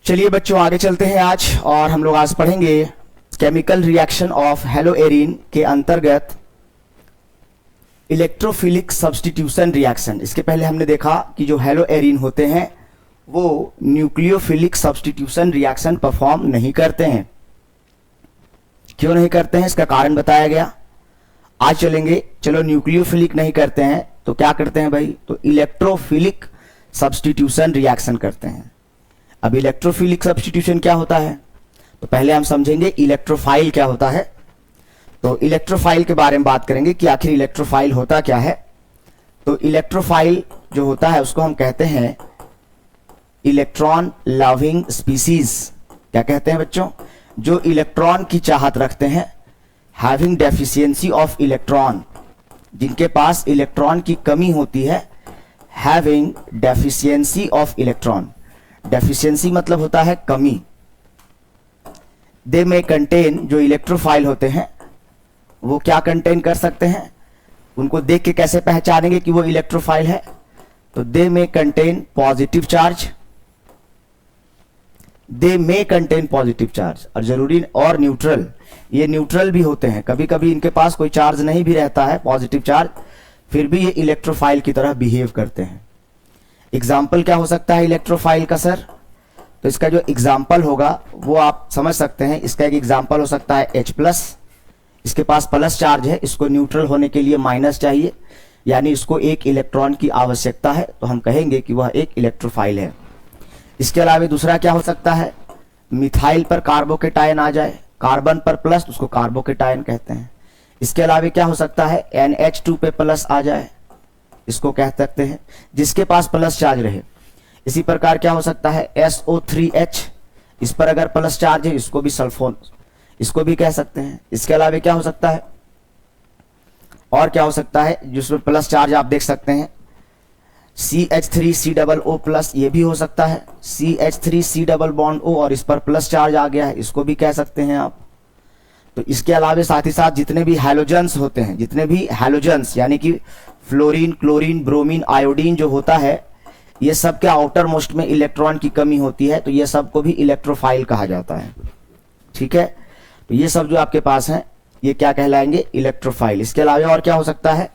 चलिए बच्चों आगे चलते हैं आज, और हम लोग आज पढ़ेंगे केमिकल रिएक्शन ऑफ हेलोएरिन के अंतर्गत इलेक्ट्रोफिलिक सब्स्टिट्यूशन रिएक्शन। इसके पहले हमने देखा कि जो हेलोएरिन होते हैं वो न्यूक्लियोफिलिक सब्स्टिट्यूशन रिएक्शन परफॉर्म नहीं करते हैं। क्यों नहीं करते हैं, इसका कारण बताया गया। आज चलेंगे, चलो न्यूक्लियोफिलिक नहीं करते हैं तो क्या करते हैं भाई, तो इलेक्ट्रोफिलिक सब्स्टिट्यूशन रिएक्शन करते हैं। अब इलेक्ट्रोफिलिक सब्स्टिट्यूशन क्या होता है, तो पहले हम समझेंगे इलेक्ट्रोफाइल क्या होता है। तो इलेक्ट्रोफाइल के बारे में बात करेंगे कि आखिर इलेक्ट्रोफाइल होता क्या है। तो इलेक्ट्रोफाइल जो होता है उसको हम कहते हैं इलेक्ट्रॉन लविंग स्पीसीज। क्या कहते हैं बच्चों, जो इलेक्ट्रॉन की चाहत रखते हैं, हैविंग डेफिशिएंसी ऑफ इलेक्ट्रॉन, जिनके पास इलेक्ट्रॉन की कमी होती है, having deficiency of electron. Deficiency मतलब होता है कमी। दे में कंटेन, जो इलेक्ट्रोफाइल होते हैं वो क्या कंटेन कर सकते हैं, उनको देख के कैसे पहचानेंगे कि वो इलेक्ट्रोफाइल है, तो दे में कंटेन पॉजिटिव चार्ज, दे में कंटेन पॉजिटिव चार्ज, और जरूरी और न्यूट्रल। ये न्यूट्रल भी होते हैं, कभी कभी इनके पास कोई चार्ज नहीं भी रहता है, पॉजिटिव चार्ज, फिर भी ये इलेक्ट्रोफाइल की तरह बिहेव करते हैं। एग्जाम्पल क्या हो सकता है इलेक्ट्रोफाइल का सर, तो इसका जो एग्जाम्पल होगा वो आप समझ सकते हैं। इसका एक एग्जाम्पल हो सकता है H+, इसके पास प्लस चार्ज है, इसको न्यूट्रल होने के लिए माइनस चाहिए, यानी इसको एक इलेक्ट्रॉन की आवश्यकता है, तो हम कहेंगे कि वह एक इलेक्ट्रोफाइल है। इसके अलावा दूसरा क्या हो सकता है, मिथाइल पर कार्बोकेटायन आ जाए, कार्बन पर प्लस, उसको कार्बोकेटायन कहते हैं। इसके अलावा क्या हो सकता है, NH2 पे प्लस आ जाए, इसको कह सकते हैं जिसके पास प्लस चार्ज रहे। इसी प्रकार क्या हो सकता है SO3H, इस पर अगर प्लस चार्ज है, इसको भी सल्फोन, इसको भी कह सकते हैं। इसके अलावा क्या हो सकता है, और क्या हो सकता है जिसमें प्लस चार्ज आप देख सकते हैं, CH3COO+, ये भी हो सकता है, CH3C डबल बॉन्ड O, और इस पर प्लस चार्ज आ गया है, इसको भी कह सकते हैं आप। तो इसके अलावा साथ ही साथ जितने भी हैलोजेंस होते हैं, जितने भी हैलोजेंस यानी कि फ्लोरीन, क्लोरीन, ब्रोमीन, आयोडीन जो होता है, ये सब के आउटर मोस्ट में इलेक्ट्रॉन की कमी होती है, तो ये सब को भी इलेक्ट्रोफाइल कहा जाता है। ठीक है, तो ये सब जो आपके पास हैं ये क्या कहलाएंगे, इलेक्ट्रोफाइल। इसके अलावा और क्या हो सकता है,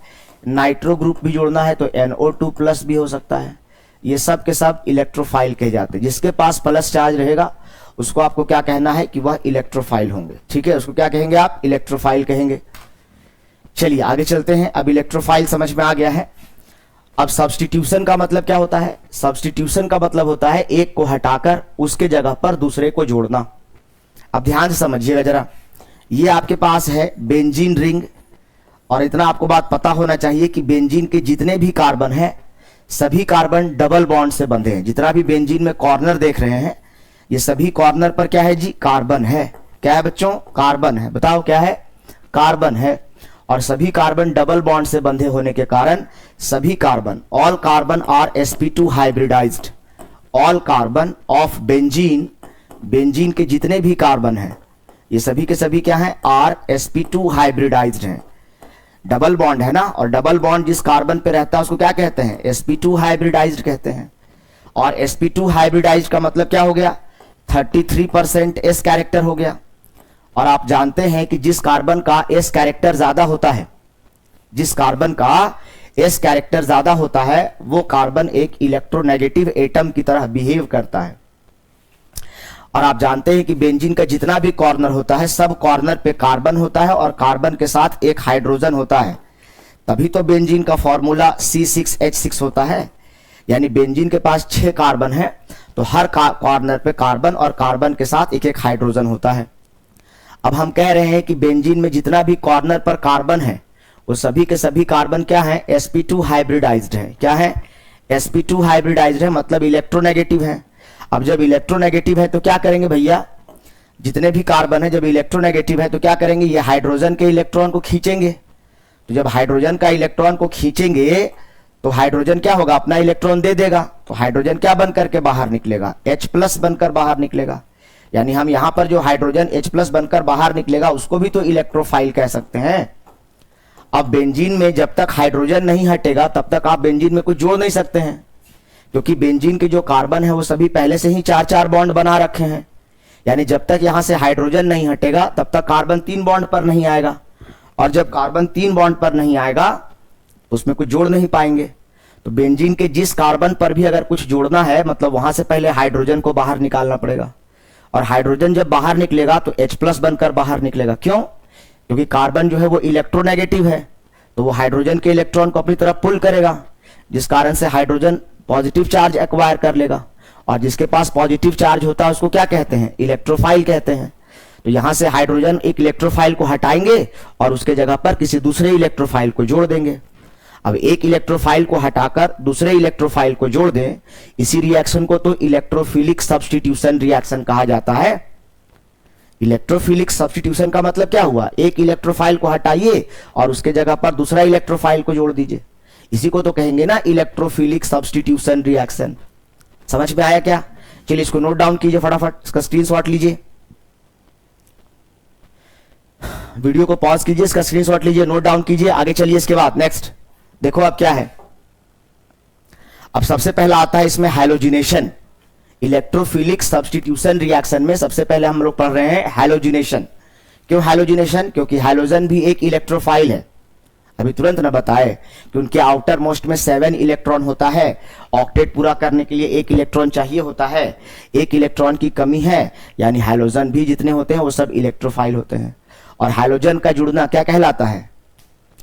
नाइट्रो ग्रुप भी जोड़ना है तो NO2+ भी हो सकता है। ये सब के सब इलेक्ट्रोफाइल कहे जाते हैं। जिसके पास प्लस चार्ज रहेगा उसको आपको क्या कहना है कि वह इलेक्ट्रोफाइल होंगे। ठीक है, उसको क्या कहेंगे आप, इलेक्ट्रोफाइल कहेंगे। चलिए आगे चलते हैं। अब इलेक्ट्रोफाइल समझ में आ गया है। अब सब्स्टिट्यूशन का मतलब क्या होता है, सब्स्टिट्यूशन का मतलब होता है एक को हटाकर उसके जगह पर दूसरे को जोड़ना। अब ध्यान से समझिएगा जरा, ये आपके पास है बेंजीन रिंग, और इतना आपको बात पता होना चाहिए कि बेंजीन के जितने भी कार्बन हैं सभी कार्बन डबल बॉन्ड से बंधे हैं। जितना भी बेंजीन में कॉर्नर देख रहे हैं ये सभी कॉर्नर पर क्या है जी, कार्बन है। क्या है बच्चों, कार्बन है। बताओ क्या है, कार्बन है। और सभी कार्बन डबल बॉन्ड से बंधे होने के कारण सभी carbon, all carbon are sp2 hybridized. All carbon of benzene, benzene के जितने भी कार्बन हैं ये सभी के सभी क्या हैं, आर sp2 हाइब्रिडाइज्ड हैं। डबल बॉन्ड है ना, और डबल बॉन्ड जिस कार्बन पे रहता है उसको क्या कहते हैं, sp2 हाइब्रिडाइज्ड कहते हैं। और sp2 हाइब्रिडाइज्ड का मतलब क्या हो गया, 33% s कैरेक्टर हो गया। और आप जानते हैं कि जिस कार्बन का s कैरेक्टर ज्यादा होता है, जिस कार्बन का s कैरेक्टर ज्यादा होता है वो कार्बन एक इलेक्ट्रोनेगेटिव एटम की तरह बिहेव करता है। और आप जानते हैं कि बेंजीन का जितना भी कॉर्नर होता है सब कॉर्नर पे कार्बन होता है, और कार्बन के साथ एक हाइड्रोजन होता है। तभी तो बेंजीन का फॉर्मूला C6H6 होता है। यानी बेंजीन के पास 6 कार्बन है, तो हर कॉर्नर पे कार्बन और कार्बन के साथ एक एक हाइड्रोजन होता है। अब हम कह रहे हैं कि बेंजीन में जितना भी कॉर्नर पर कार्बन है वो सभी के सभी कार्बन क्या है, sp2 हाइब्रिडाइज्ड है। क्या है, sp2 हाइब्रिडाइज्ड है, मतलब इलेक्ट्रोनेगेटिव है। अब जब इलेक्ट्रोनेगेटिव है तो क्या करेंगे भैया, जितने भी कार्बन है जब इलेक्ट्रोनेगेटिव है तो क्या करेंगे, ये हाइड्रोजन के इलेक्ट्रॉन को खींचेंगे। तो जब हाइड्रोजन का इलेक्ट्रॉन को खींचेंगे तो हाइड्रोजन क्या होगा, अपना इलेक्ट्रॉन दे देगा। तो हाइड्रोजन क्या बनकर के बाहर निकलेगा, H+ बनकर बाहर निकलेगा। यानी हम यहां पर जो हाइड्रोजन H+ बनकर बाहर निकलेगा उसको भी तो इलेक्ट्रोफाइल कह सकते हैं। अब बेंजीन में जब तक हाइड्रोजन नहीं हटेगा तब तक आप बेंजीन में कुछ जोड़ नहीं सकते हैं, क्योंकि बेंजीन के जो कार्बन है वो सभी पहले से ही 4-4 बॉन्ड बना रखे हैं, यानी जब तक यहां से हाइड्रोजन नहीं हटेगा तब तक कार्बन 3 बॉन्ड पर नहीं आएगा, और जब कार्बन 3 बॉन्ड पर नहीं आएगा तो उसमें कुछ जोड़ नहीं पाएंगे। तो बेंजीन के जिस कार्बन पर भी अगर कुछ जोड़ना है मतलब वहां से पहले हाइड्रोजन को बाहर निकालना पड़ेगा, और हाइड्रोजन जब बाहर निकलेगा तो H+ बनकर बाहर निकलेगा। क्यों? क्योंकि कार्बन जो है वो इलेक्ट्रोनेगेटिव है, तो वो हाइड्रोजन के इलेक्ट्रॉन को अपनी तरफ पुल करेगा, जिस कारण से हाइड्रोजन पॉजिटिव चार्ज एक्वायर कर लेगा, और जिसके पास पॉजिटिव चार्ज होता है उसको क्या कहते हैं? इलेक्ट्रोफाइल कहते हैं। तो यहां से हाइड्रोजन एक इलेक्ट्रोफाइल को हटाएंगे और उसके जगह पर किसी दूसरे इलेक्ट्रोफाइल को जोड़ देंगे। अब एक इलेक्ट्रोफाइल को हटाकर दूसरे इलेक्ट्रोफाइल को जोड़ दें, इसी रिएक्शन को तो इलेक्ट्रोफिलिक सब्स्टिट्यूशन रिएक्शन कहा जाता है। इलेक्ट्रोफिलिक सब्स्टिट्यूशन का मतलब क्या हुआ? एक इलेक्ट्रोफाइल को हटाइए और उसके जगह पर दूसरा इलेक्ट्रोफाइल को जोड़ दीजिए, इसी को तो कहेंगे ना इलेक्ट्रोफिलिक सब्स्टिट्यूशन रिएक्शन। समझ में आया क्या? चलिए इसको नोट डाउन कीजिए, फटाफट इसका स्क्रीनशॉट लीजिए, वीडियो को पॉज कीजिए, इसका स्क्रीनशॉट लीजिए, नोट डाउन कीजिए, आगे चलिए। इसके बाद नेक्स्ट देखो अब क्या है। अब सबसे पहला आता है इसमें हैलोजिनेशन। इलेक्ट्रोफिलिक सब्स्टिट्यूशन रिएक्शन में सबसे पहले हम लोग पढ़ रहे हैं हैलोजिनेशन। क्यों हैलोजिनेशन? क्योंकि हैलोजन भी एक इलेक्ट्रोफाइल है। अभी तुरंत ना बताए कि उनके आउटर मोस्ट में 7 इलेक्ट्रॉन होता है, ऑक्टेट पूरा करने के लिए 1 इलेक्ट्रॉन चाहिए होता है, 1 इलेक्ट्रॉन की कमी है, यानी हैलोजन भी जितने होते हैं वो सब इलेक्ट्रोफाइल होते हैं। और हैलोजन का जुड़ना क्या कहलाता है?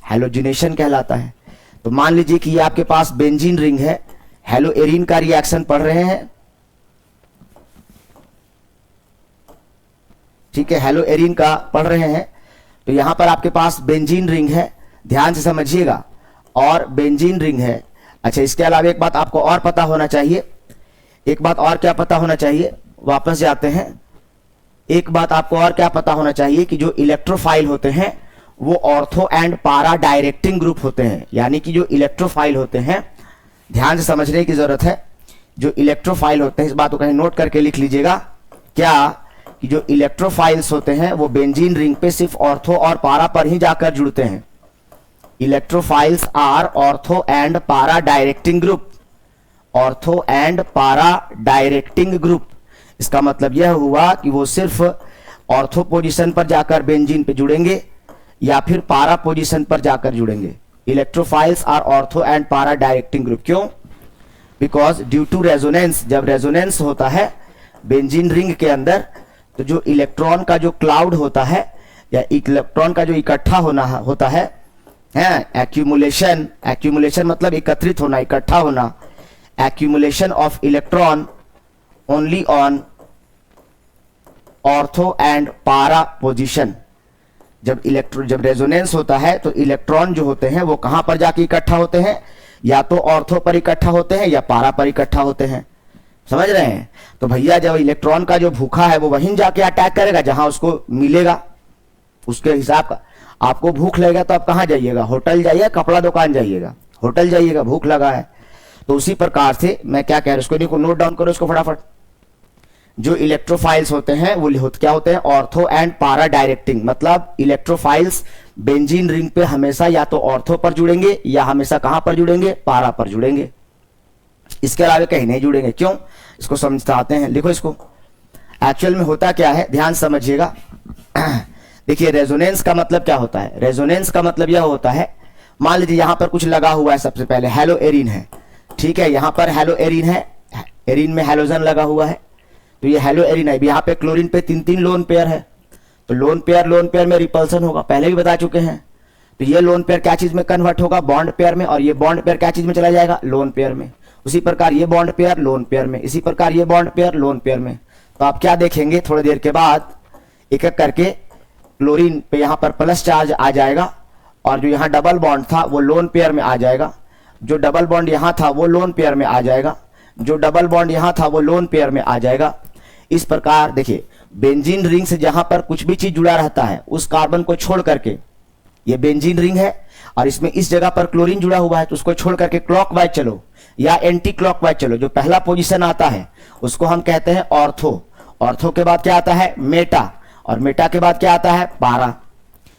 हैलोजिनेशन कहलाता है। तो मान लीजिए कि ये आपके पास बेंजीन रिंग है, हेलोएरिन का रिएक्शन पढ़ रहे हैं, ठीक है, हेलोएरिन का पढ़ रहे हैं। तो यहां पर आपके पास बेंजीन रिंग है, ध्यान से समझिएगा, और बेंजीन रिंग है। अच्छा, इसके अलावा एक बात आपको और पता होना चाहिए, एक बात और क्या पता होना चाहिए, वापस जाते हैं। एक बात आपको और क्या पता होना चाहिए कि जो इलेक्ट्रोफाइल होते हैं वो ortho and para directing group होते हैं। यानी कि जो इलेक्ट्रोफाइल होते हैं, ध्यान से समझने की जरूरत है, जो इलेक्ट्रोफाइल होते हैं, इस बात को कहीं नोट करके लिख लीजिएगा, क्या कि जो इलेक्ट्रोफाइल्स होते हैं वो बेंजीन रिंग पे सिर्फ ऑर्थो और पारा पर ही जाकर जुड़ते हैं। Electrophiles are ortho and para directing group, ortho and para directing group. इसका मतलब यह हुआ कि वो सिर्फ ऑर्थो पोजीशन पर जाकर बेंजीन पे जुड़ेंगे या फिर पारा पोजीशन पर जाकर जुड़ेंगे। Electrophiles are ortho and para directing group. क्यों? बिकॉज ड्यू टू रेजोनेंस, जब रेजोनेंस होता है बेंजीन रिंग के अंदर, तो जो इलेक्ट्रॉन का जो क्लाउड होता है या इलेक्ट्रॉन का जो इकट्ठा होना होता है, एक्यूमुलेशन, एक्यूमुलेशन मतलब एकत्रित होना, इकट्ठा होना, accumulation of electron only on ortho and पारा पोजीशन। जब रेजोनेंस होता है तो इलेक्ट्रॉन जो होते हैं वो कहां पर जाके इकट्ठा होते हैं? या तो ऑर्थो पर इकट्ठा होते हैं या पारा पर इकट्ठा होते हैं। समझ रहे हैं? तो भैया जब इलेक्ट्रॉन का जो भूखा है वो वहीं जाके अटैक करेगा जहां उसको मिलेगा, उसके हिसाब का। आपको भूख लगेगा तो आप कहां जाइएगा? होटल जाइएगा, कपड़ा दुकान जाइएगा, होटल जाइएगा, भूख लगा है। तो उसी प्रकार से मैं क्या कह रहा हूं, इसको नोट डाउन करो इसको फटाफट। जो इलेक्ट्रोफाइल्स होते हैं वो क्या होते हैं? Ortho and para directing. मतलब इलेक्ट्रोफाइल्स बेंजीन रिंग पे हमेशा या तो ऑर्थो पर जुड़ेंगे या हमेशा कहां पर जुड़ेंगे? पारा पर जुड़ेंगे, इसके अलावा कहीं नहीं जुड़ेंगे। क्यों? इसको समझाते हैं, लिखो इसको। एक्चुअल में होता क्या है, ध्यान समझिएगा। देखिए रेजोनेंस का मतलब क्या होता है? रेजोनेंस का मतलब यह होता है, मान लीजिए यहां पर कुछ लगा हुआ है, सबसे पहले हेलोएरिन है, ठीक है, यहां पर हेलोएरिन है, एरिन में हेलोजन लगा हुआ है, तो ये हेलोएरिन है। यहाँ पे क्लोरीन पे 3-3 लोन पेयर है, तो लोन पेयर में रिपल्सन होगा, पहले भी बता चुके हैं। तो ये लोन पेयर क्या चीज में कन्वर्ट होगा? बॉन्ड पेयर में, और ये बॉन्ड पेयर क्या चीज में चला जाएगा? लोन पेयर में। उसी प्रकार ये बॉन्ड पेयर लोन पेयर में, इसी प्रकार ये बॉन्ड पेयर लोन पेयर में। तो आप क्या देखेंगे, थोड़ी देर के बाद एक एक करके क्लोरीन पे यहाँ पर प्लस चार्ज आ जाएगा, और जो यहाँ डबल बॉन्ड था वो लोन पेयर में आ जाएगा, जो डबल बॉन्ड यहाँ था वो लोन पेयर में आ जाएगा, जो डबल बॉन्ड यहाँ था वो लोन पेयर में आ जाएगा। इस प्रकार देखिए बेंजीन रिंग से जहां पर कुछ भी चीज जुड़ा रहता है उस कार्बन को छोड़ करके, ये बेंजीन रिंग है और इसमें इस जगह पर क्लोरीन जुड़ा हुआ है, तो उसको छोड़ करके क्लॉकवाइज चलो या एंटी क्लॉकवाइज चलो। जो पहला पोजीशन आता है उसको हम कहते हैं ऑर्थो, ऑर्थो के बाद क्या आता है? मेटा, और मेटा के बाद क्या आता है? पारा।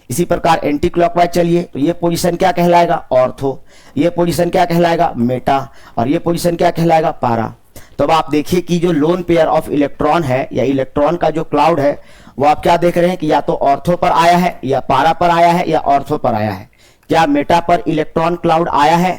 इसी प्रकार एंटी क्लॉकवाइज चलिए तो ये पोजीशन क्या कहलाएगा, ऑर्थो, ये पोजीशन क्या कहलाएगा, मेटा, और ये पोजीशन क्या कहलाएगा, पारा। तो अब आप देखिए कि जो लोन पेयर ऑफ इलेक्ट्रॉन है या इलेक्ट्रॉन का जो क्लाउड है वो आप क्या देख रहे हैं कि या तो ऑर्थो पर आया है या पारा पर आया है या ऑर्थो पर आया है। क्या मेटा पर इलेक्ट्रॉन क्लाउड आया है?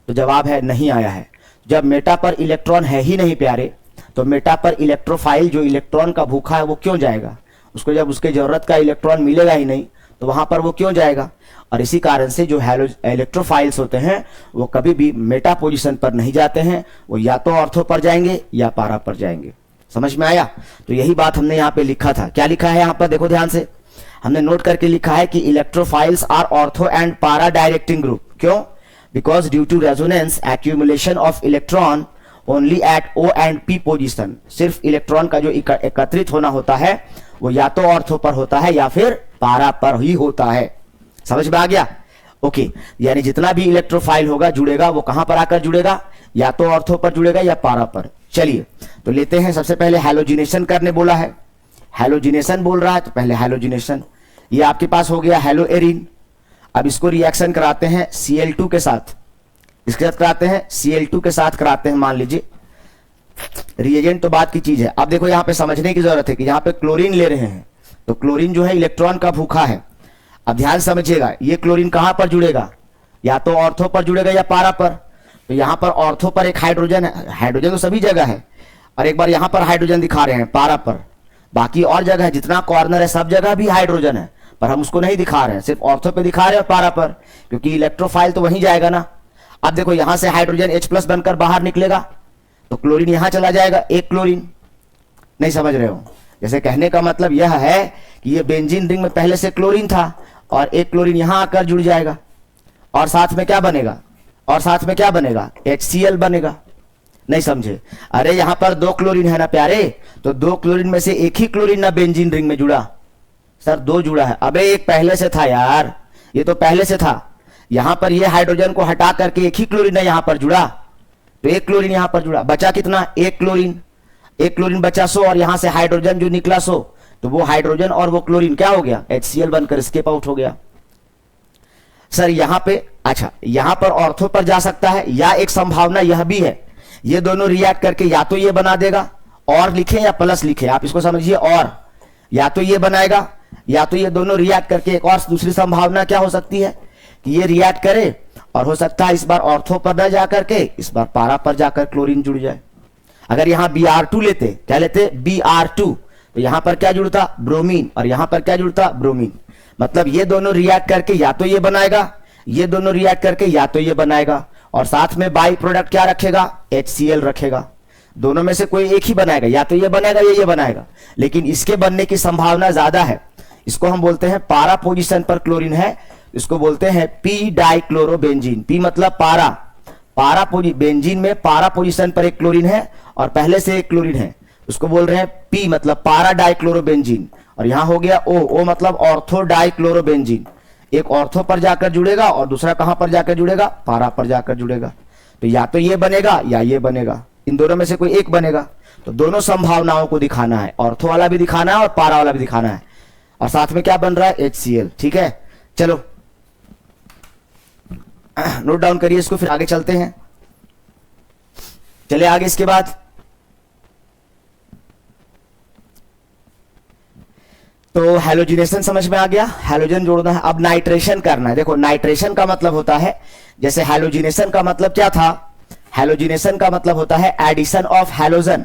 तो जवाब है नहीं आया है। जब मेटा पर इलेक्ट्रॉन है ही नहीं प्यारे, तो मेटा पर इलेक्ट्रोफाइल जो इलेक्ट्रॉन का भूखा है वो क्यों जाएगा? उसको जब उसके जरूरत का इलेक्ट्रॉन मिलेगा ही नहीं तो वहां पर वो क्यों जाएगा? और इसी कारण से जो इलेक्ट्रोफाइल्स होते हैं वो कभी भी मेटा पोजीशन पर नहीं जाते हैं, वो या तो ऑर्थो पर जाएंगे या पारा पर जाएंगे। समझ में आया? तो यही बात हमने यहाँ पे लिखा था। क्या लिखा है यहाँ पर देखो ध्यान से, हमने नोट करके लिखा है कि electrophiles are ortho and para directing group. क्यों? Because due to resonance accumulation of electron only at O and P position. सिर्फ इलेक्ट्रॉन का जो एकत्रित होना होता है वो या तो ऑर्थो पर होता है या फिर पारा पर ही होता है। समझ में आ गया? ओके, यानी जितना भी इलेक्ट्रोफाइल होगा जुड़ेगा वो कहां पर आकर जुड़ेगा, या तो ऑर्थो पर जुड़ेगा या पारा पर। चलिए तो लेते हैं, सबसे पहले हैलोजिनेशन करने बोला है, हैलोजिनेशन बोल रहा है तो पहले हैलोजिनेशन। ये आपके पास हो गया हैलो एरिन। अब इसको रिएक्शन कराते हैं Cl2 के साथ, इसके साथ कराते हैं Cl2 के साथ कराते हैं, मान लीजिए रिएजेंट तो बात की चीज है। अब देखो यहां पे समझने की जरूरत है कि यहां पे क्लोरीन ले रहे हैं तो क्लोरीन जो है इलेक्ट्रॉन का भूखा है। अब ध्यान समझिएगा, ये क्लोरीन कहां पर जुड़ेगा, या तो ऑर्थो पर जुड़ेगा या पारा पर। तो यहां पर ऑर्थो पर एक हाइड्रोजन है, हाइड्रोजन तो सभी जगह है, और एक बार यहां पर हाइड्रोजन दिखा रहे हैं पारा पर, बाकी और जगह जितना कॉर्नर है सब जगह भी हाइड्रोजन है, पर हम उसको नहीं दिखा रहे हैं, सिर्फ ऑर्थो पे दिखा रहे हैं पारा पर, क्योंकि इलेक्ट्रोफाइल तो वहीं जाएगा ना। अब देखो यहां से हाइड्रोजन H+ बनकर बाहर निकलेगा तो क्लोरीन यहां चला जाएगा, एक क्लोरीन। नहीं समझ रहे हो? जैसे कहने का मतलब यह है कि ये बेंजीन रिंग में पहले से क्लोरीन था और एक क्लोरीन यहां आकर जुड़ जाएगा, और साथ में क्या बनेगा, और साथ में क्या बनेगा, HCl बनेगा। नहीं समझे? अरे यहां पर 2 क्लोरीन है ना प्यारे, तो 2 क्लोरीन में से एक ही क्लोरीन ना बेंजीन रिंग में जुड़ा। सर 2 जुड़ा है, अबे एक पहले से था यार, ये तो पहले से था। यहां पर ये हाइड्रोजन को हटा करके एक ही क्लोरीन है यहां पर जुड़ा, तो एक क्लोरीन यहां पर जुड़ा, बचा कितना, एक क्लोरीन, एक क्लोरीन बचा 100, और यहां से हाइड्रोजन जो निकला 100, तो वो हाइड्रोजन और वो क्लोरीन क्या हो गया, HCl बनकर स्केप आउट हो गया। सर यहां पे अच्छा, यहां पर ऑर्थो पर जा सकता है, या एक संभावना यह भी है ये दोनों रिएक्ट करके या तो ये बना देगा, और लिखे या प्लस लिखे आप इसको समझिए, और या तो ये बनाएगा या तो ये दोनों रिएक्ट करके, एक और दूसरी संभावना क्या हो सकती है कि ये रिएक्ट करे और हो सकता है इस बार ऑर्थो पर न जाकर के इस बार पारा पर जाकर क्लोरीन जुड़ जाए। अगर यहां Br2 लेते, क्या लेते, Br2, तो यहां पर क्या जुड़ता, ब्रोमीन, और यहां पर क्या जुड़ता, ब्रोमीन। मतलब ये दोनों रिएक्ट करके या तो ये बनाएगा, ये दोनों रिएक्ट करके या तो ये बनाएगा, और साथ में बाई प्रोडक्ट क्या रखेगा, HCl रखेगा। दोनों में से कोई एक ही बनाएगा, या तो ये बनेगा या ये बनाएगा, लेकिन इसके बनने की संभावना ज्यादा है। इसको हम बोलते हैं पारा पोजीशन पर क्लोरीन है, इसको बोलते हैं P डाइक्लोरोबेंजीन। P मतलब पारा, पारा बेंजीन में पारा पोजीशन पर एक क्लोरीन है और पहले से एक क्लोरीन है, उसको बोल रहे हैं P मतलब पारा डाइक्लोरोबेंजीन। और यहां हो गया O मतलब ऑर्थो डाइक्लोरोबेंजीन। एक ऑर्थो पर जाकर जुड़ेगा और दूसरा कहां पर जाकर जुड़ेगा, पारा पर जाकर जुड़ेगा। तो या तो ये बनेगा या ये बनेगा, इन दोनों में से कोई एक बनेगा। तो दोनों संभावनाओं को दिखाना है, ऑर्थो वाला भी दिखाना है और पारा वाला भी दिखाना है, और साथ में क्या बन रहा है, HCl। ठीक है, चलो नोट डाउन करिए इसको, फिर आगे चलते हैं। चलिए आगे, इसके बाद तो हैलोजिनेशन समझ में आ गया, हैलोजन जोड़ना है। अब नाइट्रेशन करना है। देखो नाइट्रेशन का मतलब होता है, जैसे हैलोजिनेशन का मतलब क्या था, हैलोजिनेशन का मतलब होता है एडिशन ऑफ हैलोजन।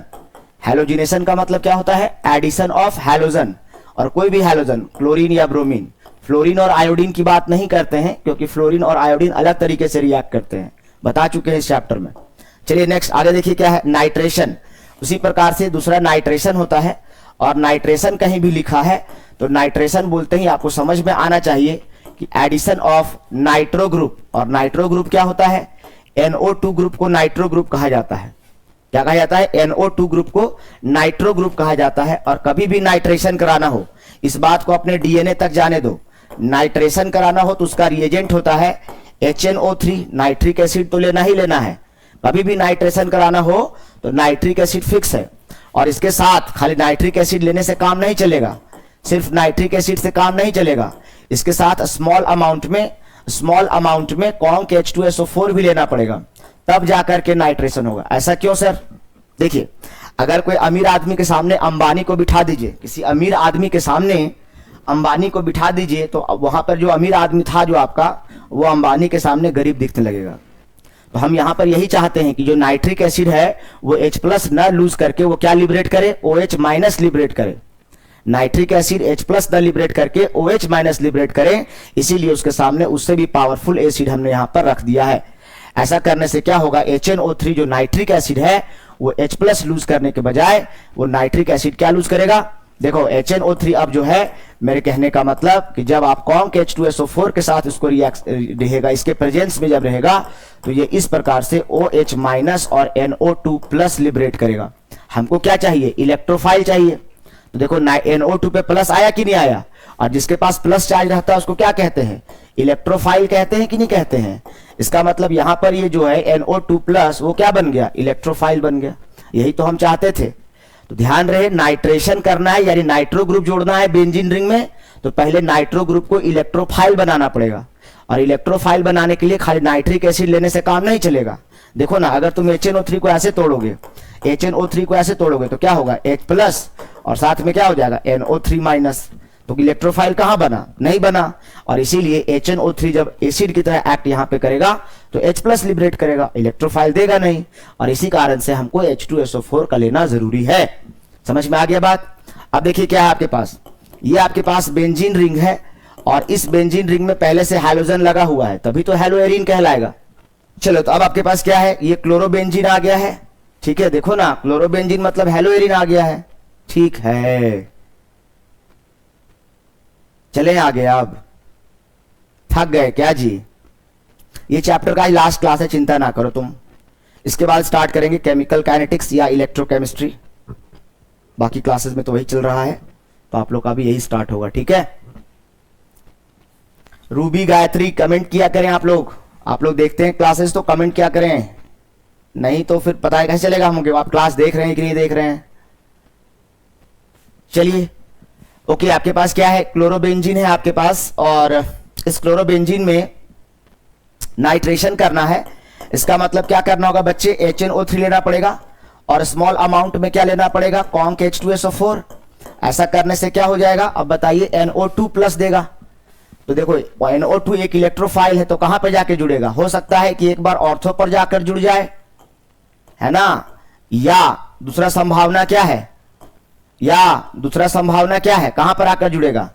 हैलोजिनेशन का मतलब क्या होता है, एडिशन ऑफ हैलोजन। और कोई भी हैलोजन, क्लोरीन या ब्रोमीन, फ्लोरीन और आयोडीन की बात नहीं करते हैं, क्योंकि फ्लोरीन और आयोडीन अलग तरीके से रिएक्ट करते हैं, बता चुके हैं इस चैप्टर में। चलिए नेक्स्ट आगे देखिए क्या है, नाइट्रेशन। उसी प्रकार से दूसरा नाइट्रेशन होता है, और नाइट्रेशन कहीं भी लिखा है तो नाइट्रेशन बोलते ही आपको समझ में आना चाहिए कि एडिशन ऑफ नाइट्रो ग्रुप। और नाइट्रो ग्रुप क्या होता है, NO2 ग्रुप को नाइट्रो ग्रुप कहा जाता है। क्या कहा जाता है, NO2 ग्रुप को नाइट्रो ग्रुप कहा जाता है। और कभी भी नाइट्रेशन कराना हो, इस बात को अपने DNA तक जाने दो, नाइट्रेशन कराना हो तो उसका रिएजेंट होता है HNO3, नाइट्रिक एसिड तो लेना ही लेना है। कभी भी नाइट्रेशन कराना हो तो नाइट्रिक एसिड फिक्स है। और इसके साथ खाली नाइट्रिक एसिड लेने से काम नहीं चलेगा, सिर्फ नाइट्रिक एसिड से काम नहीं चलेगा, इसके साथ स्मॉल अमाउंट में कॉन्क H2SO4 भी लेना पड़ेगा, तब जाकर के नाइट्रेशन होगा। ऐसा क्यों सर? देखिए, अगर कोई अमीर आदमी के सामने अंबानी को बिठा दीजिए, किसी अमीर आदमी के सामने अंबानी को बिठा दीजिए, तो अब वहां पर जो अमीर आदमी था जो आपका, वो अंबानी के सामने गरीब दिखने लगेगा। तो हम यहां पर यही चाहते हैं कि जो नाइट्रिक एसिड है वो H+ न लूज करके वो क्या लिबरेट करे, OH- लिबरेट करे। नाइट्रिक एसिड H+ न लिबरेट करके OH- लिबरेट करे, इसीलिए उसके सामने उससे भी पावरफुल एसिड हमने यहां पर रख दिया है। ऐसा करने से क्या होगा, HNO3 जो नाइट्रिक एसिड है वो H+ लूज करने के बजाय वो नाइट्रिक एसिड क्या लूज करेगा। देखो HNO3 अब जो है, मेरे कहने का मतलब कि जब आप कॉन्क H2SO4 के साथ इसको रिएक्ट रहेगा, इसके प्रेजेंस में जब रहेगा, तो ये इस प्रकार से OH- और NO2+ लिबरेट करेगा। हमको क्या चाहिए, इलेक्ट्रोफाइल चाहिए। तो देखो NO2 पे प्लस आया कि नहीं आया, और जिसके पास प्लस चार्ज रहता है उसको क्या कहते हैं, इलेक्ट्रोफाइल कहते हैं कि नहीं कहते हैं। इसका मतलब यहां पर ये जो है NO2+ वो क्या बन गया, इलेक्ट्रोफाइल बन गया। यही तो हम चाहते थे। तो ध्यान रहे, नाइट्रेशन करना है यानी नाइट्रो ग्रुप जोड़ना है बेंजीन रिंग में, तो पहले नाइट्रो ग्रुप को इलेक्ट्रोफाइल बनाना पड़ेगा। और इलेक्ट्रोफाइल बनाने के लिए खाली नाइट्रिक एसिड लेने से काम नहीं चलेगा। देखो ना, अगर तुम HNO3 को ऐसे तोड़ोगे, HNO3 को ऐसे तोड़ोगे तो क्या होगा, H+ और साथ में क्या हो जाएगा, NO3-। तो इलेक्ट्रोफाइल कहां बना, नहीं बना। और इसीलिए HNO3 जब एसिड की तरह एक्ट यहां पे करेगा तो H+ लिबरेट करेगा, इलेक्ट्रोफाइल देगा नहीं। और इसी कारण से हमको H2SO4 का लेना जरूरी है। समझ में आ गया बात? अब देखिए क्या है आपके पास, ये आपके पास बेंजीन रिंग है, और इस बेंजीन रिंग में पहले से हैलोजन लगा हुआ है, तभी तो हैलोएरिन कहलाएगा। चलो, तो अब आपके पास क्या है, ये क्लोरोबेंजीन आ गया है। ठीक है, देखो ना, क्लोरोबेंजीन मतलब हैलोएरिन आ गया है। ठीक है, चले आगे। अब थक गए क्या जी? ये चैप्टर का लास्ट क्लास है, चिंता ना करो तुम। इसके बाद स्टार्ट करेंगे केमिकल काइनेटिक्स या इलेक्ट्रोकेमिस्ट्री। बाकी क्लासेस में तो वही चल रहा है, तो आप लोग का भी यही स्टार्ट होगा। ठीक है, रूबी गायत्री कमेंट किया करें आप लोग देखते हैं क्लासेस तो कमेंट किया करें, नहीं तो फिर पता है कैसे चलेगा हमको आप क्लास देख रहे हैं कि नहीं देख रहे हैं। चलिए, ओके, आपके पास क्या है, क्लोरोबेंजीन है आपके पास, और इस क्लोरोबेंजीन में नाइट्रेशन करना है। इसका मतलब क्या करना होगा बच्चे, HNO3 लेना पड़ेगा, और स्मॉल अमाउंट में क्या लेना पड़ेगा, कॉन्क H2SO4। ऐसा करने से क्या हो जाएगा, अब बताइए, NO2+ देगा। तो देखो, NO2 एक इलेक्ट्रोफाइल है, तो कहां पे जाके जुड़ेगा, हो सकता है कि एक बार ऑर्थो पर जाकर जुड़ जाए, है ना, या दूसरा संभावना क्या है, कहां पर आकर जुड़ेगा,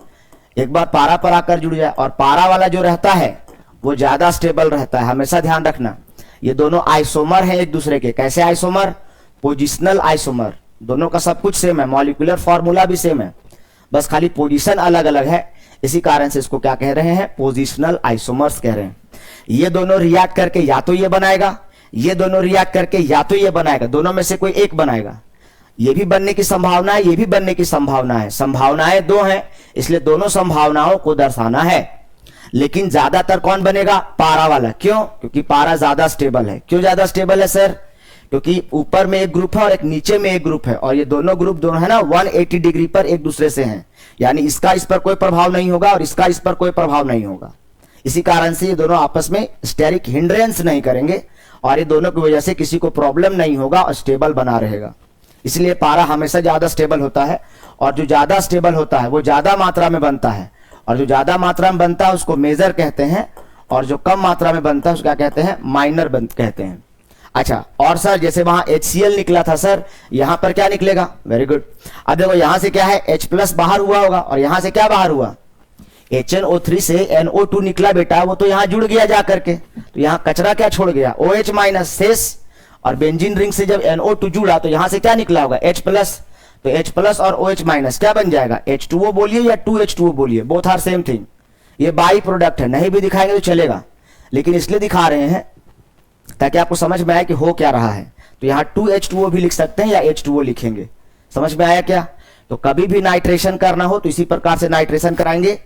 एक बार पारा पर आकर जुड़ जाए। और पारा वाला जो रहता है वो ज्यादा स्टेबल रहता है, हमेशा ध्यान रखना। ये दोनों आइसोमर हैं एक दूसरे के। कैसे आइसोमर, पोजिशनल आइसोमर। दोनों का सब कुछ सेम है, मॉलिक्यूलर फॉर्मूला भी सेम है, बस खाली पोजीशन अलग अलग है। इसी कारण से इसको क्या कह रहे हैं, पोजिशनल आइसोमर्स कह रहे हैं। ये दोनों रिएक्ट करके या तो ये बनाएगा, ये दोनों रिएक्ट करके या तो ये बनाएगा, दोनों में से कोई एक बनाएगा। ये भी बनने की संभावना है, ये भी बनने की संभावना है। संभावनाएं दो हैं, इसलिए दोनों संभावनाओं को दर्शाना है। लेकिन ज्यादातर कौन बनेगा, पारा वाला। क्यों, क्योंकि पारा ज्यादा स्टेबल है। क्यों ज्यादा स्टेबल है सर, क्योंकि ऊपर में एक ग्रुप है और एक नीचे में एक ग्रुप है, और ये दोनों ग्रुप दोनों है ना 180 डिग्री पर एक दूसरे से हैं। यानी इसका इस पर कोई प्रभाव नहीं होगा और इसका इस पर कोई प्रभाव नहीं होगा। इसी कारण से ये दोनों आपस में स्टेरिक हिंड्रेंस नहीं करेंगे, और ये दोनों की वजह से किसी को प्रॉब्लम नहीं होगा और स्टेबल बना रहेगा। इसलिए पारा हमेशा ज्यादा स्टेबल होता है, और जो ज्यादा स्टेबल होता है वो ज्यादा मात्रा में बनता है, और जो ज्यादा मात्रा में बनता है उसको मेजर कहते हैं, और जो कम मात्रा में बनता है उसको क्या कहते हैं, माइनर कहते हैं। अच्छा, और सर जैसे वहां HCl निकला था सर, यहां पर क्या निकलेगा, वेरी गुड। अब देखो यहां से क्या है, H+ बाहर हुआ होगा, और यहां से क्या बाहर हुआ, HNO3 से NO2 निकला बेटा, वो तो यहां जुड़ गया जा करके, तो यहां कचरा क्या छोड़ गया, OH- शेष। और बेंजीन रिंग से जब NO2 जुड़ा तो यहां से क्या निकला होगा, H+। तो H+ और OH- क्या बन जाएगा, H2O बोलिए या 2H2O बोलिए, बोथ आर सेम थिंग। ये बाई प्रोडक्ट है, नहीं भी दिखाएंगे तो चलेगा, लेकिन इसलिए दिखा रहे हैं ताकि आपको समझ में आए कि हो क्या रहा है। तो यहाँ 2H2O भी लिख सकते हैं या H2O लिखेंगे। समझ में आया क्या? तो कभी भी नाइट्रेशन करना हो तो इसी प्रकार से नाइट्रेशन कराएंगे,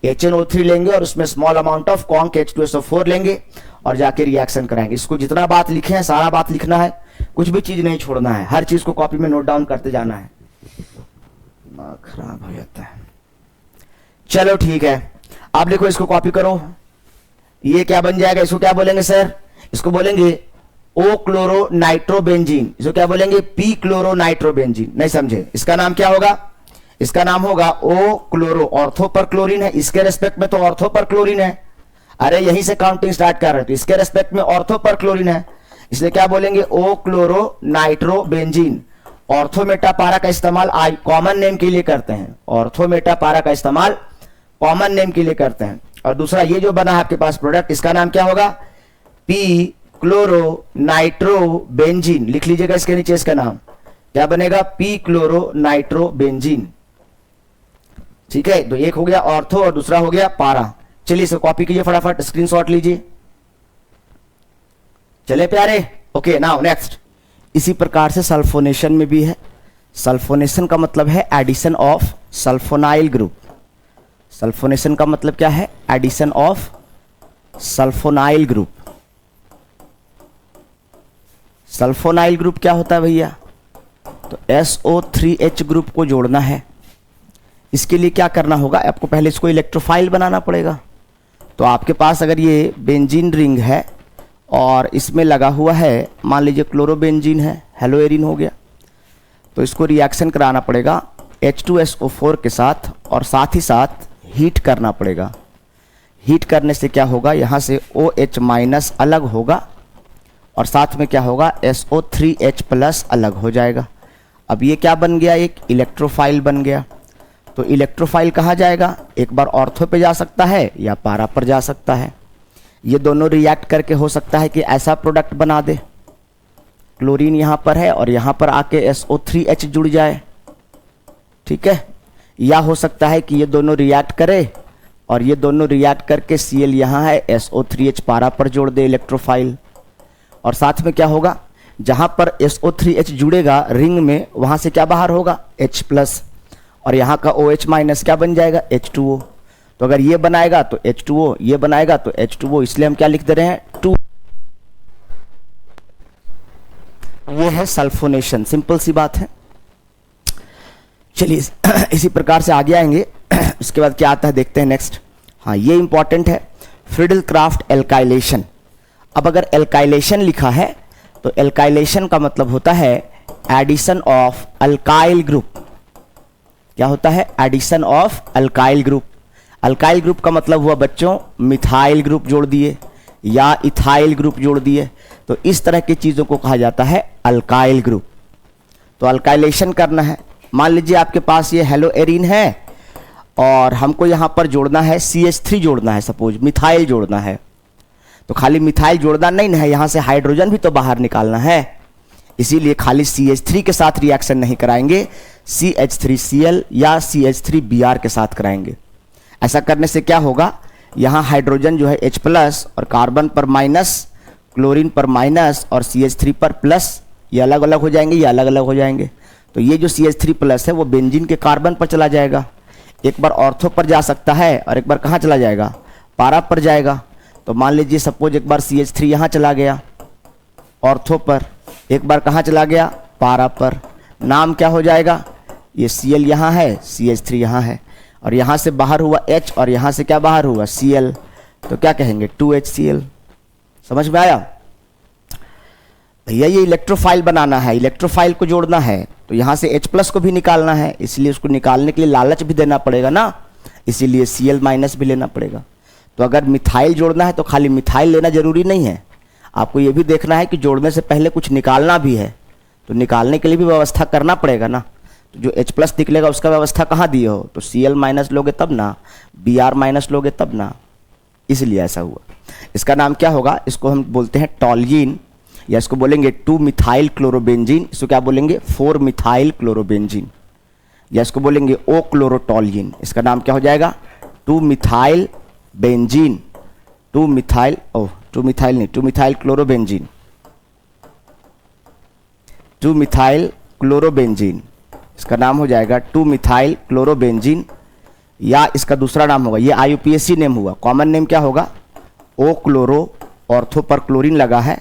HNO3 लेंगे और उसमें small amount of conc H2SO4 लेंगे और जाके रिएक्शन कराएंगे। इसको जितना बात लिखे हैं सारा बात लिखना है, कुछ भी चीज नहीं छोड़ना है, हर चीज को कॉपी में नोट डाउन करते जाना है, दिमाग खराब हो जाता है। चलो ठीक है, आप देखो इसको कॉपी करो, ये क्या बन जाएगा, इसको क्या बोलेंगे सर, इसको बोलेंगे ओ क्लोरो नाइट्रोबेंजीन, इसको क्या बोलेंगे पी क्लोरो नाइट्रोबेंजीन। नहीं समझे, इसका नाम क्या होगा, इसका नाम होगा ओ क्लोरो, ऑर्थो पर क्लोरीन है, इसके रेस्पेक्ट में तो ऑर्थो पर क्लोरीन है, अरे यहीं से काउंटिंग स्टार्ट कर रहे, तो इसके रेस्पेक्ट में ऑर्थो पर क्लोरीन है, इसलिए क्या बोलेंगे ओ क्लोरो नाइट्रोबेंजीन। ऑर्थोमेटापारा का इस्तेमाल कॉमन नेम के लिए करते हैं, ऑर्थोमेटापारा का इस्तेमाल कॉमन नेम के लिए करते हैं। और दूसरा ये जो बना है आपके पास प्रोडक्ट, इसका नाम क्या होगा, पी क्लोरो नाइट्रोबेंजीन। लिख लीजिएगा इसके नीचे, इसका नाम क्या बनेगा, पी क्लोरो नाइट्रोबेंजीन। ठीक है, तो एक हो गया ऑर्थो और दूसरा हो गया पारा। चलिए इसे कॉपी कीजिए, फटाफट स्क्रीनशॉट लीजिए। चले प्यारे, ओके नाउ नेक्स्ट। इसी प्रकार से सल्फोनेशन में भी है। सल्फोनेशन का मतलब है addition of sulphonyl group. Sulphonation का मतलब क्या है, addition of sulphonyl group. Sulphonyl group क्या होता है भैया, तो SO3H ग्रुप को जोड़ना है। इसके लिए क्या करना होगा, आपको पहले इसको इलेक्ट्रोफाइल बनाना पड़ेगा। तो आपके पास अगर ये बेंजीन रिंग है और इसमें लगा हुआ है, मान लीजिए क्लोरोबेंजीन है, हेलोएरिन हो गया, तो इसको रिएक्शन कराना पड़ेगा H2SO4 के साथ और साथ ही साथ हीट करना पड़ेगा। हीट करने से क्या होगा, यहाँ से OH- अलग होगा और साथ में क्या होगा, SO3H+ अलग हो जाएगा। अब ये क्या बन गया, एक इलेक्ट्रोफाइल बन गया। तो इलेक्ट्रोफाइल कहाँ जाएगा, एक बार ऑर्थो पे जा सकता है या पारा पर जा सकता है। ये दोनों रिएक्ट करके हो सकता है कि ऐसा प्रोडक्ट बना दे, क्लोरीन यहाँ पर है और यहाँ पर आके SO3H जुड़ जाए, ठीक है। या हो सकता है कि ये दोनों रिएक्ट करे और ये दोनों रिएक्ट करके Cl यहाँ है, SO3H पारा पर जोड़ दे इलेक्ट्रोफाइल। और साथ में क्या होगा, जहाँ पर SO3H जुड़ेगा रिंग में, वहाँ से क्या बाहर होगा, H+ और यहाँ का OH- क्या बन जाएगा, H2O। तो अगर ये बनाएगा तो H2O, ये बनाएगा तो H2O, इसलिए हम क्या लिख दे रहे हैं, 2। ये है सल्फोनेशन, सिंपल सी बात है। चलिए इसी प्रकार से आगे आएंगे। इसके बाद क्या आता है देखते हैं नेक्स्ट। हाँ, ये इंपॉर्टेंट है, फ्रिडल क्राफ्ट एल्काइलेशन। अब अगर एल्काइलेशन लिखा है तो एल्काइलेशन का मतलब होता है एडिशन ऑफ अल्काइल ग्रुप। क्या होता है, addition of alkyl group. Alkyl group का मतलब हुआ बच्चों मिथाइल ग्रुप जोड़ दिए या इथाइल ग्रुप जोड़ दिए, तो इस तरह की चीज़ों को कहा जाता है अल्काइल ग्रुप। तो अल्काइलेशन करना है, मान लीजिए आपके पास ये हेलोएरिन है और हमको यहाँ पर जोड़ना है CH3 जोड़ना है, सपोज मिथाइल जोड़ना है। तो खाली मिथाइल जोड़ना नहीं है, यहाँ से हाइड्रोजन भी तो बाहर निकालना है, इसीलिए खाली CH3 के साथ रिएक्शन नहीं कराएंगे, CH3Cl या CH3Br के साथ कराएंगे। ऐसा करने से क्या होगा, यहाँ हाइड्रोजन जो है H+ और कार्बन पर माइनस, क्लोरीन पर माइनस और CH3 पर प्लस, ये अलग अलग हो जाएंगे, ये अलग अलग हो जाएंगे। तो ये जो CH3+ है वो बेंजीन के कार्बन पर चला जाएगा, एक बार ऑर्थो पर जा सकता है और एक बार कहाँ चला जाएगा, पारा पर जाएगा। तो मान लीजिए सपोज एक बार CH3 यहाँ चला गया ऑर्थो पर, एक बार कहाँ चला गया, पारा पर। नाम क्या हो जाएगा, ये Cl यहाँ है, CH3 यहाँ है और यहाँ से बाहर हुआ H और यहाँ से क्या बाहर हुआ, Cl, तो क्या कहेंगे 2HCl। समझ में आया भैया, ये इलेक्ट्रोफाइल बनाना है, इलेक्ट्रोफाइल को जोड़ना है, तो यहाँ से H+ को भी निकालना है, इसलिए उसको निकालने के लिए लालच भी देना पड़ेगा ना, इसीलिए Cl- भी लेना पड़ेगा। तो अगर मिथाइल जोड़ना है तो खाली मिथाइल लेना जरूरी नहीं है, आपको ये भी देखना है कि जोड़ने से पहले कुछ निकालना भी है, तो निकालने के लिए भी व्यवस्था करना पड़ेगा ना। तो जो H+ निकलेगा उसका व्यवस्था कहाँ दिए हो, तो Cl- लोगे तब ना, Br- लोगे तब ना, इसलिए ऐसा हुआ। इसका नाम क्या होगा, इसको हम बोलते हैं टॉल्यून, या इसको बोलेंगे 2-मिथाइल क्लोरोबेंजीन, इसको क्या बोलेंगे 4-मिथाइल क्लोरोबेंजीन, या इसको बोलेंगे ओ क्लोरोटॉल्यून। इसका नाम क्या हो जाएगा, 2-मिथाइल बेंजीन, 2-मिथाइल क्लोरोबेंजीन, 2-मिथाइल क्लोरोबेंजीन। इसका नाम हो जाएगा 2-मिथाइल क्लोरोबेंजीन, या इसका दूसरा नाम होगा, ये IUPAC नेम हुआ, कॉमन नेम क्या होगा, ओ क्लोरो, ऑर्थो पर क्लोरीन लगा है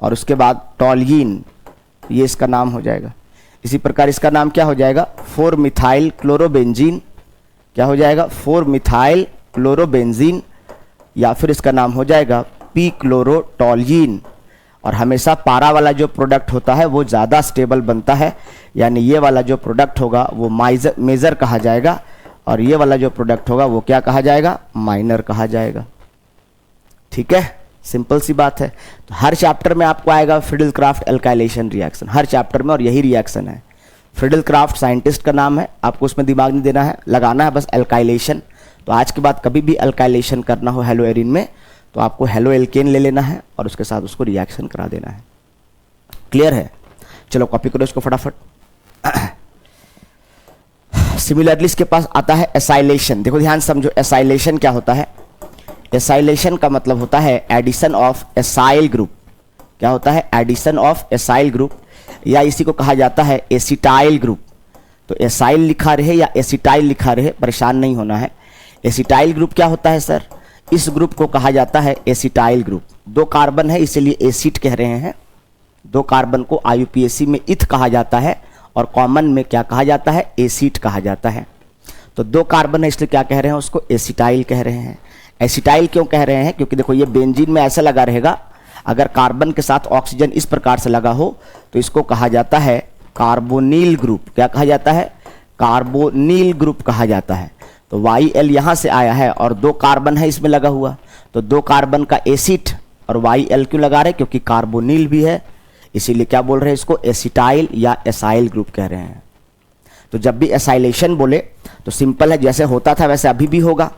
और उसके बाद टॉल्यून, ये इसका नाम हो जाएगा। इसी प्रकार इसका नाम क्या हो जाएगा, 4-मिथाइल क्लोरोबेंजीन, क्या हो जाएगा 4-मिथाइल क्लोरोबेंजीन या फिर इसका नाम हो जाएगा पी क्लोरोटोल्यून। और हमेशा पारा वाला जो प्रोडक्ट होता है वो ज़्यादा स्टेबल बनता है, यानी ये वाला जो प्रोडक्ट होगा वो मेजर कहा जाएगा और ये वाला जो प्रोडक्ट होगा वो क्या कहा जाएगा, माइनर कहा जाएगा। ठीक है, सिंपल सी बात है। तो हर चैप्टर में आपको आएगा फ्रीडल-क्राफ्ट एल्काइलेशन रिएक्शन, हर चैप्टर में, और यही रिएक्शन है। फ्रीडल-क्राफ्ट साइंटिस्ट का नाम है, आपको उसमें दिमाग नहीं देना है, लगाना है बस एल्काइलेशन। तो आज के बाद कभी भी एल्काइलेशन करना हो हेलो एरिन में तो आपको हेलो एल्केन ले लेना है और उसके साथ उसको रिएक्शन करा देना है। क्लियर है? चलो कॉपी करो इसको फटाफट। सिमिलरली इसके पास आता है एसाइलेशन। देखो ध्यान समझो, एसाइलेशन क्या होता है? एसाइलेशन का मतलब होता है एडिशन ऑफ एसाइल ग्रुप। क्या होता है? एडिशन ऑफ एसाइल ग्रुप, या इसी को कहा जाता है एसिटाइल ग्रुप। तो एसाइल लिखा रहे या एसिटाइल लिखा रहे, परेशान नहीं होना है। एसिटाइल ग्रुप क्या होता है सर? इस ग्रुप को कहा जाता है एसिटाइल ग्रुप। 2 कार्बन है इसलिए एसिड कह रहे हैं। 2 कार्बन को IUPAC में इथ कहा जाता है और कॉमन में क्या कहा जाता है, एसिड कहा जाता है। तो 2 कार्बन है इसलिए क्या कह रहे हैं, उसको एसिटाइल कह रहे हैं। एसिटाइल क्यों कह रहे हैं? क्योंकि देखो ये बेंजीन में ऐसा लगा रहेगा, अगर कार्बन के साथ ऑक्सीजन इस प्रकार से लगा हो तो इसको कहा जाता है कार्बोनिल ग्रुप। क्या कहा जाता है? कार्बोनिल ग्रुप कहा जाता है। तो YL यहाँ से आया है और 2 कार्बन है इसमें लगा हुआ, तो 2 कार्बन का एसिड और YL क्यों लगा रहे? क्योंकि कार्बोनिल भी है, इसीलिए क्या बोल रहे हैं इसको, एसिटाइल या एसाइल ग्रुप कह रहे हैं। तो जब भी एसाइलेशन बोले तो सिंपल है, जैसे होता था वैसे अभी भी होगा।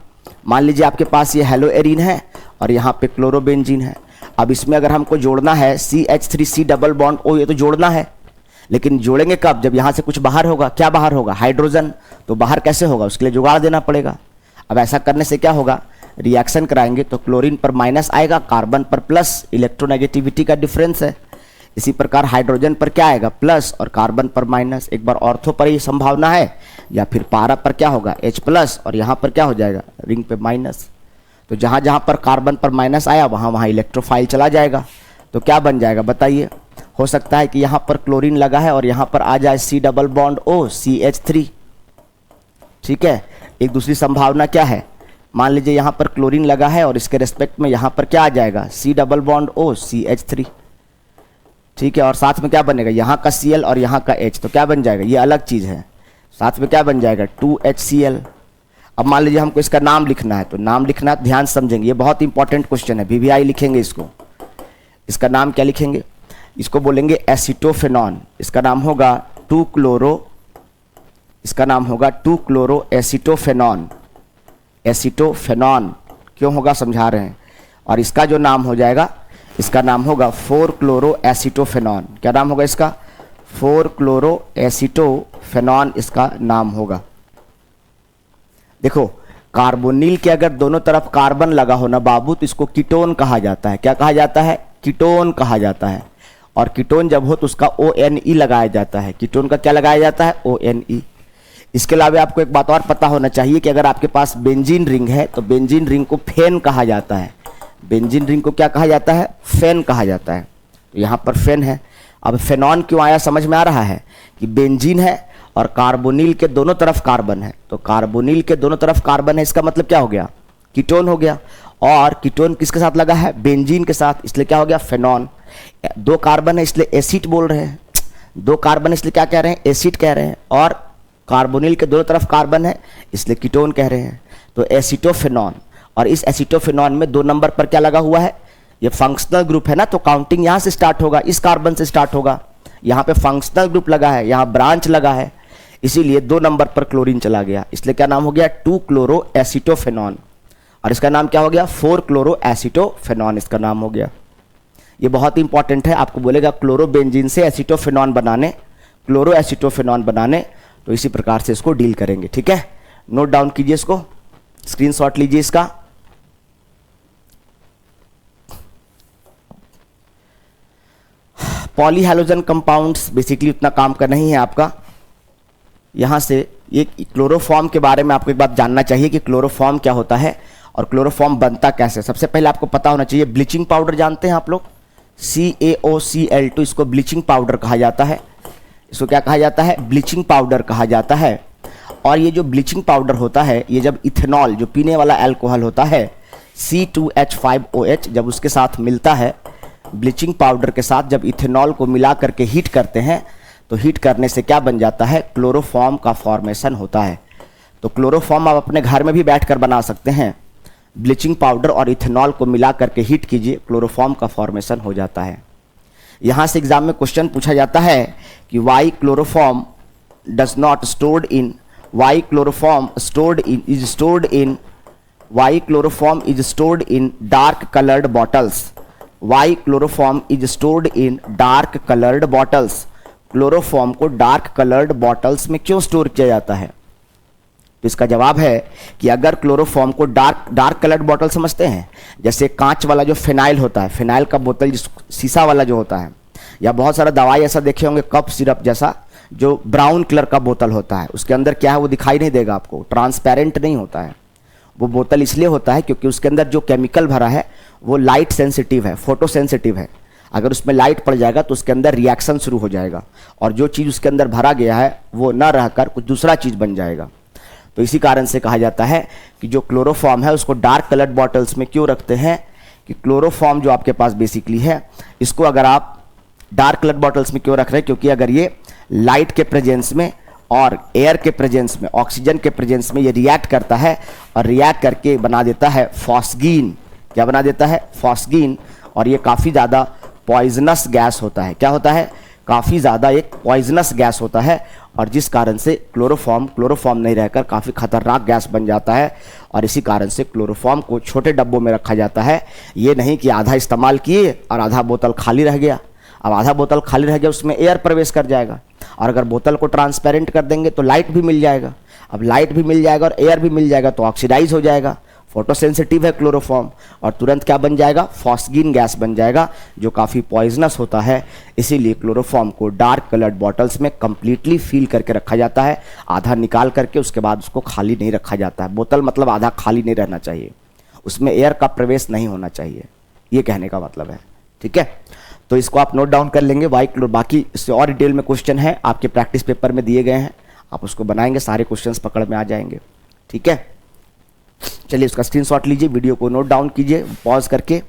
मान लीजिए आपके पास ये हेलो एरिन है और यहाँ पे क्लोरोबेंजीन है। अब इसमें अगर हमको जोड़ना है CH3C डबल बॉन्ड O, ये तो जोड़ना है, लेकिन जोड़ेंगे कब? जब यहाँ से कुछ बाहर होगा। क्या बाहर होगा? हाइड्रोजन। तो बाहर कैसे होगा? उसके लिए जुगाड़ देना पड़ेगा। अब ऐसा करने से क्या होगा, रिएक्शन कराएंगे तो क्लोरीन पर माइनस आएगा, कार्बन पर प्लस, इलेक्ट्रोनेगेटिविटी का डिफरेंस है। इसी प्रकार हाइड्रोजन पर क्या आएगा, प्लस, और कार्बन पर माइनस। एक बार ऑर्थो पर ही संभावना है, या फिर पारा पर क्या होगा, H प्लस, और यहाँ पर क्या हो जाएगा, रिंग पे माइनस। तो जहाँ जहाँ पर कार्बन पर माइनस आया वहाँ वहाँ इलेक्ट्रोफाइल चला जाएगा। तो क्या बन जाएगा बताइए? हो सकता है कि यहाँ पर क्लोरीन लगा है और यहाँ पर आ जाए C double bond O CH3। ठीक है, एक दूसरी संभावना क्या है, मान लीजिए यहाँ पर क्लोरीन लगा है और इसके रेस्पेक्ट में यहाँ पर क्या आ जाएगा, C double bond O CH3। ठीक है, और साथ में क्या बनेगा, यहाँ का Cl और यहाँ का H, तो क्या बन जाएगा, ये अलग चीज़ है। साथ में क्या बन जाएगा, 2HCl। अब मान लीजिए हमको इसका नाम लिखना है, तो नाम लिखना है, ध्यान समझेंगे, ये बहुत इंपॉर्टेंट क्वेश्चन है, VVI लिखेंगे इसको। इसका नाम क्या लिखेंगे, इसको बोलेंगे एसिटोफेनॉन। इसका नाम होगा 2-क्लोरो, इसका नाम होगा 2-क्लोरो एसिटोफेनॉन। एसिटोफेनॉन क्यों होगा समझा रहे हैं। और इसका जो नाम हो जाएगा, इसका नाम होगा 4-क्लोरो एसिटोफेनॉन। क्या नाम होगा इसका, 4-क्लोरो एसिटोफेनॉन इसका नाम होगा। देखो कार्बोनिल के अगर दोनों तरफ कार्बन लगा हो ना बाबू, तो इसको कीटोन कहा जाता है। क्या कहा जाता है, कीटोन कहा जाता है। और कीटोन जब हो तो उसका ONE लगाया जाता है। कीटोन का क्या लगाया जाता है, ONE। इसके अलावा आपको एक बात और पता होना चाहिए कि अगर आपके पास बेंजीन रिंग है तो बेंजीन रिंग को फेन कहा जाता है। बेंजीन रिंग को क्या कहा जाता है, फेन कहा जाता है। तो यहाँ पर फेन है। अब फेनॉन क्यों आया समझ में आ रहा है कि बेंजीन है और कार्बोनिल के दोनों तरफ कार्बन है, तो कार्बोनिल के दोनों तरफ कार्बन है, इसका मतलब क्या हो गया, कीटोन हो गया। और कीटोन किसके साथ लगा है, बेंजीन के साथ, इसलिए क्या हो गया, फेनॉन। 2 कार्बन है इसलिए एसिड बोल रहे हैं, 2 कार्बन इसलिए क्या कह रहे हैं, एसिड कह रहे हैं। और कार्बोनिल के दोनों तरफ कार्बन है इसलिए कीटोन कह रहे हैं। तो एसिटोफेनॉन, और इस एसिटोफेनॉन में 2 नंबर पर क्या लगा हुआ है, ये फंक्शनल ग्रुप है ना, तो काउंटिंग यहाँ से स्टार्ट होगा, इस कार्बन से स्टार्ट होगा। यहाँ पे फंक्शनल ग्रुप लगा है, यहाँ ब्रांच लगा है, इसीलिए 2 नंबर पर क्लोरीन चला गया, इसलिए क्या नाम हो गया, 2-क्लोरो एसिटोफेनॉन। और इसका नाम क्या हो गया, 4-क्लोरो एसिटोफेनॉन इसका नाम हो गया। ये बहुत इंपॉर्टेंट है, आपको बोलेगा क्लोरोबेंजीन से एसिटोफेनॉन बनाने, क्लोरो एसिटोफेनॉन बनाने, तो इसी प्रकार से इसको डील करेंगे। ठीक है, नोट डाउन कीजिए इसको, स्क्रीनशॉट लीजिए इसका। पॉलीहैलोजन कंपाउंड्स बेसिकली उतना काम का नहीं है आपका। यहाँ से ये क्लोरोफॉर्म के बारे में आपको एक बात जानना चाहिए कि क्लोरोफॉर्म क्या होता है और क्लोरोफॉर्म बनता कैसे। सबसे पहले आपको पता होना चाहिए, ब्लीचिंग पाउडर जानते हैं आप लोग, CaOCl2, इसको ब्लीचिंग पाउडर कहा जाता है। इसको क्या कहा जाता है, ब्लीचिंग पाउडर कहा जाता है। और ये जो ब्लीचिंग पाउडर होता है, ये जब इथेनॉल जो पीने वाला अल्कोहल होता है C2H5OH जब उसके साथ मिलता है, ब्लीचिंग पाउडर के साथ जब इथेनॉल को मिला करके हीट करते हैं, तो हीट करने से क्या बन जाता है, क्लोरोफॉर्म का फॉर्मेशन होता है। तो क्लोरोफॉर्म आप अपने घर में भी बैठकर बना सकते हैं। ब्लीचिंग पाउडर और इथेनॉल को मिला करके हीट कीजिए, क्लोरोफॉर्म का फॉर्मेशन हो जाता है। यहाँ से एग्जाम में क्वेश्चन पूछा जाता है कि why chloroform does not stored in, why chloroform is stored in dark coloured bottles, why chloroform is stored in dark coloured bottles. Chloroform को डार्क कलर्ड बॉटल्स में क्यों स्टोर किया जाता है? तो इसका जवाब है कि अगर क्लोरोफॉर्म को डार्क कलर्ड बॉटल समझते हैं, जैसे कांच वाला जो फिनाइल होता है, फिनाइल का बोतल शीशा वाला जो होता है, या बहुत सारा दवाई ऐसा देखे होंगे कप सिरप जैसा जो ब्राउन कलर का बोतल होता है, उसके अंदर क्या है वो दिखाई नहीं देगा आपको, ट्रांसपेरेंट नहीं होता है। वो बोतल इसलिए होता है क्योंकि उसके अंदर जो केमिकल भरा है वो लाइट सेंसिटिव है, फोटो सेंसिटिव है। अगर उसमें लाइट पड़ जाएगा तो उसके अंदर रिएक्शन शुरू हो जाएगा और जो चीज़ उसके अंदर भरा गया है वो न रहकर कुछ दूसरा चीज़ बन जाएगा। तो इसी कारण से कहा जाता है कि जो क्लोरोफॉर्म है उसको डार्क कलर्ड बॉटल्स में क्यों रखते हैं, कि क्लोरोफॉर्म जो आपके पास बेसिकली है, इसको अगर आप डार्क कलर्ड बॉटल्स में क्यों रख रहे हैं, क्योंकि अगर ये लाइट के प्रेजेंस में और एयर के प्रेजेंस में, ऑक्सीजन के प्रेजेंस में ये रिएक्ट करता है और रिएक्ट करके बना देता है फॉस्गीन। क्या बना देता है? फॉस्गीन। और ये काफ़ी ज़्यादा पॉइजनस गैस होता है। क्या होता है? काफ़ी ज़्यादा एक पॉइजनस गैस होता है और जिस कारण से क्लोरोफॉर्म नहीं रहकर काफ़ी खतरनाक गैस बन जाता है। और इसी कारण से क्लोरोफॉर्म को छोटे डब्बों में रखा जाता है। ये नहीं कि आधा इस्तेमाल किए और आधा बोतल खाली रह गया। अब आधा बोतल खाली रह गया, उसमें एयर प्रवेश कर जाएगा, और अगर बोतल को ट्रांसपेरेंट कर देंगे तो लाइट भी मिल जाएगा। अब लाइट भी मिल जाएगा और एयर भी मिल जाएगा तो ऑक्सीडाइज हो जाएगा, फोटोसेंसिटिव है क्लोरोफॉर्म, और तुरंत क्या बन जाएगा? फॉस्गीन गैस बन जाएगा जो काफ़ी पॉइजनस होता है। इसीलिए क्लोरोफॉर्म को डार्क कलर्ड बॉटल्स में कंप्लीटली फील करके रखा जाता है, आधा निकाल करके उसके बाद उसको खाली नहीं रखा जाता है। बोतल मतलब आधा खाली नहीं रहना चाहिए, उसमें एयर का प्रवेश नहीं होना चाहिए, ये कहने का मतलब है। ठीक है, तो इसको आप नोट डाउन कर लेंगे। बाकी इससे और डिटेल में क्वेश्चन है आपके प्रैक्टिस पेपर में दिए गए हैं, आप उसको बनाएंगे, सारे क्वेश्चंस पकड़ में आ जाएंगे। ठीक है, चलिए उसका स्क्रीनशॉट लीजिए, वीडियो को नोट डाउन कीजिए पॉज करके।